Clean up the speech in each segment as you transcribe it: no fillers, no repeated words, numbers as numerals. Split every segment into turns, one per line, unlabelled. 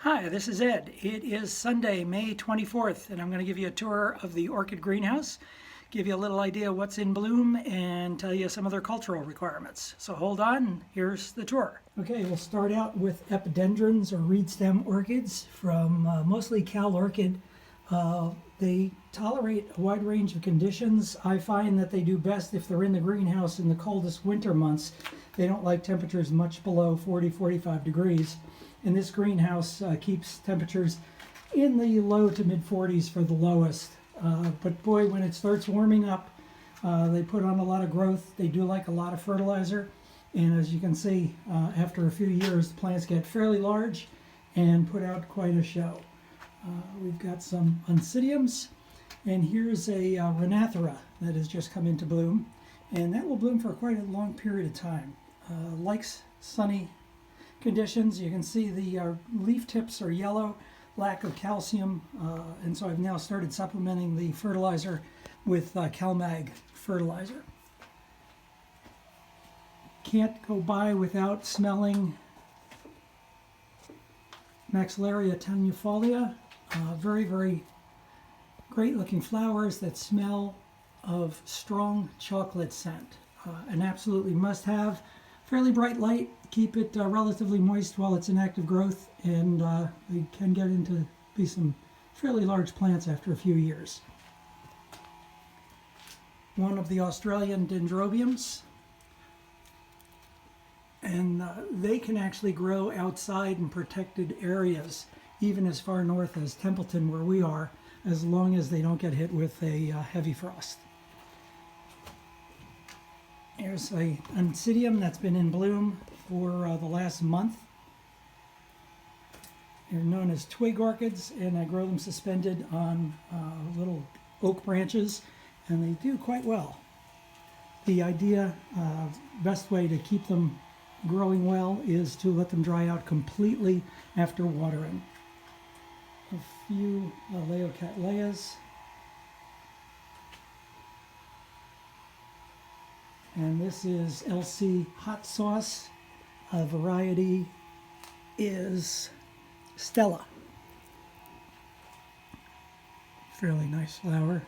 Hi, this is Ed. It is Sunday, May 24th, and I'm going to give you a tour of the orchid greenhouse, give you a little idea of what's in bloom, and tell you some of their cultural requirements. So hold on, here's the tour. Okay, we'll start out with epidendrons or reed stem orchids from mostly Cal Orchid. They tolerate a wide range of conditions. I find that they do best if they're in the greenhouse in the coldest winter months. They don't like temperatures much below 40-45 degrees. And this greenhouse keeps temperatures in the low to mid 40s for the lowest. But boy, when it starts warming up, they put on a lot of growth. They do like a lot of fertilizer. And as you can see, after a few years, the plants get fairly large and put out quite a show. We've got some Oncidiums, and here's a Renathera that has just come into bloom. And that will bloom for quite a long period of time. Likes sunny conditions. You can see the leaf tips are yellow, lack of calcium, and so I've now started supplementing the fertilizer with CalMag fertilizer. Can't go by without smelling Maxillaria tenuifolia. Very, very great looking flowers that smell of strong chocolate scent. An absolutely must have. Fairly bright light, keep it relatively moist while it's in active growth, and they can get into be some fairly large plants after a few years. One of the Australian dendrobiums, and they can actually grow outside in protected areas, even as far north as Templeton, where we are, as long as they don't get hit with a heavy frost. Here's an Oncidium that's been in bloom for the last month. They're known as twig orchids, and I grow them suspended on little oak branches, and they do quite well. The idea, best way to keep them growing well is to let them dry out completely after watering. A few Laocatlayas. And this is LC Hot Sauce. Variety is Stella. Fairly nice flower.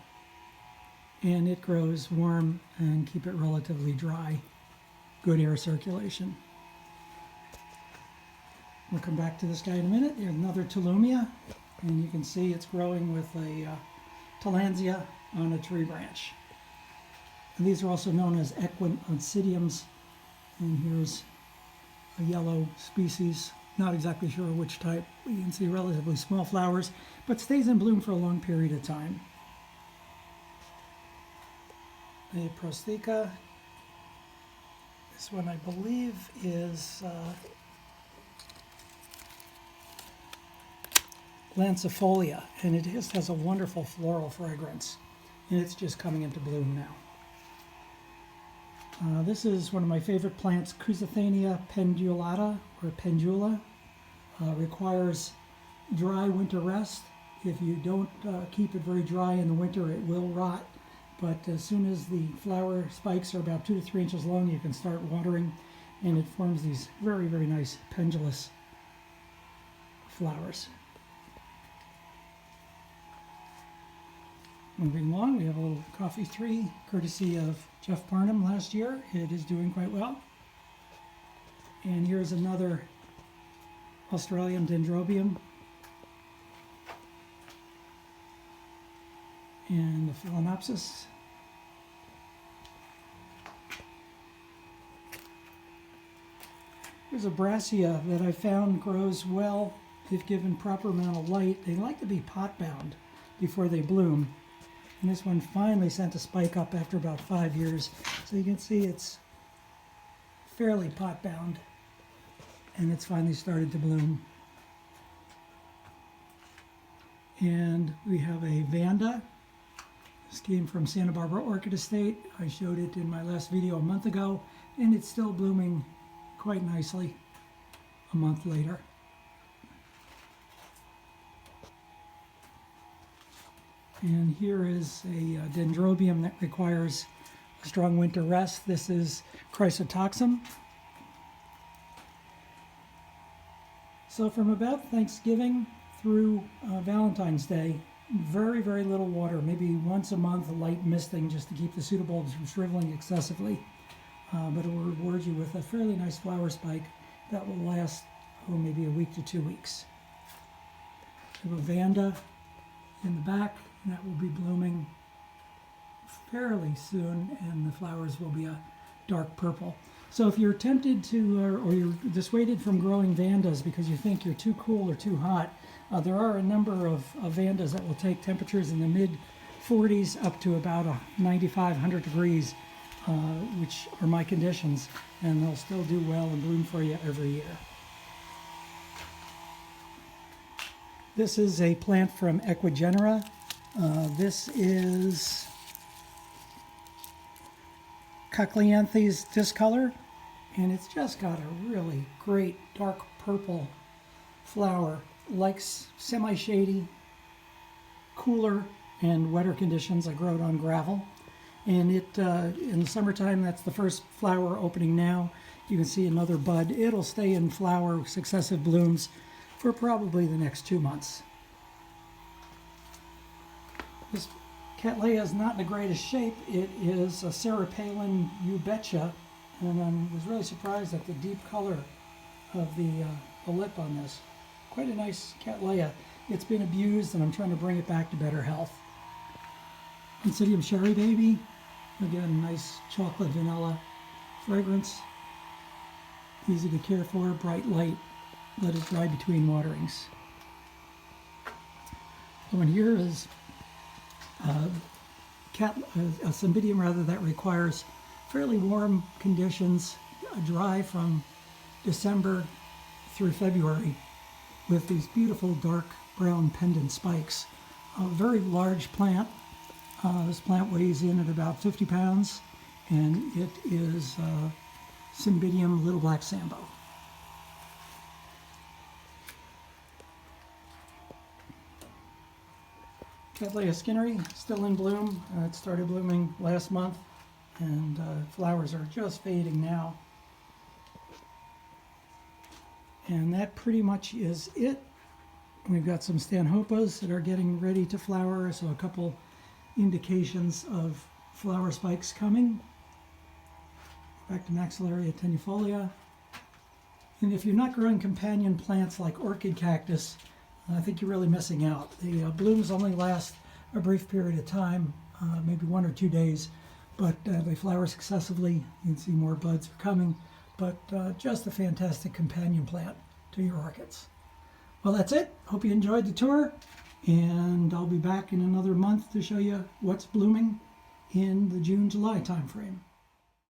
And it grows warm and keep it relatively dry. Good air circulation. We'll come back to this guy in a minute. Here's another Tolumia. And you can see it's growing with a Tillandsia on a tree branch. And these are also known as equine Oncidiums. And here's a yellow species, not exactly sure which type. You can see relatively small flowers, but stays in bloom for a long period of time. A Prostheca. This one I believe is Lancifolia, and it just has a wonderful floral fragrance. And it's just coming into bloom now. This is one of my favorite plants, Chrysothenia pendulata, or pendula. Requires dry winter rest. If you don't keep it very dry in the winter, it will rot. But as soon as the flower spikes are about 2 to 3 inches long, you can start watering, and it forms these very, very nice pendulous flowers. Moving along, we have a little coffee tree, courtesy of Jeff Parnham last year. It is doing quite well. And here's another Australian dendrobium. And the Phalaenopsis. Here's a Brassia that I found grows well if given proper amount of light. They like to be pot bound before they bloom. And this one finally sent a spike up after about 5 years. So you can see it's fairly pot bound, and it's finally started to bloom. And we have a Vanda. This came from Santa Barbara Orchid Estate. I showed it in my last video a month ago, and it's still blooming quite nicely a month later. And here is a dendrobium that requires a strong winter rest. This is Chrysotoxum. So from about Thanksgiving through Valentine's Day, very, very little water, maybe once a month, a light misting just to keep the pseudobulbs from shriveling excessively. But it will reward you with a fairly nice flower spike that will last, maybe a week to 2 weeks. We have a Vanda in the back, and that will be blooming fairly soon, and the flowers will be a dark purple. So if you're tempted to, or you're dissuaded from growing Vandas because you think you're too cool or too hot, there are a number of Vandas that will take temperatures in the mid-40s up to about 95, 100 degrees, which are my conditions, and they'll still do well and bloom for you every year. This is a plant from Equigenera. This is Cochleanthes discolor, and it's just got a really great dark purple flower. Likes semi-shady, cooler and wetter conditions. I grow it on gravel, and it in the summertime, that's the first flower opening now. You can see another bud. It'll stay in flower, successive blooms, for probably the next 2 months. This Cattleya is not in the greatest shape. It is a Serapalin Eubettia, and I was really surprised at the deep color of the lip on this. Quite a nice Cattleya. It's been abused, and I'm trying to bring it back to better health. Oncidium Cherry Baby, again, nice chocolate vanilla fragrance. Easy to care for, bright light. Let it dry between waterings. Oh, and here is a Cymbidium rather that requires fairly warm conditions, dry from December through February, with these beautiful dark brown pendant spikes. A very large plant. This plant weighs in at about 50 pounds, and it is Cymbidium Little Black Sambo. Cattleya skinneri, still in bloom. It started blooming last month, and flowers are just fading now. And that pretty much is it. We've got some Stanhopas that are getting ready to flower, so a couple indications of flower spikes coming. Back to Maxillaria tenuifolia. And if you're not growing companion plants like orchid cactus, I think you're really missing out. The blooms only last a brief period of time, maybe 1 or 2 days, but they flower successively. You can see more buds are coming, but just a fantastic companion plant to your orchids. Well, that's it. Hope you enjoyed the tour, and I'll be back in another month to show you what's blooming in the June-July time frame.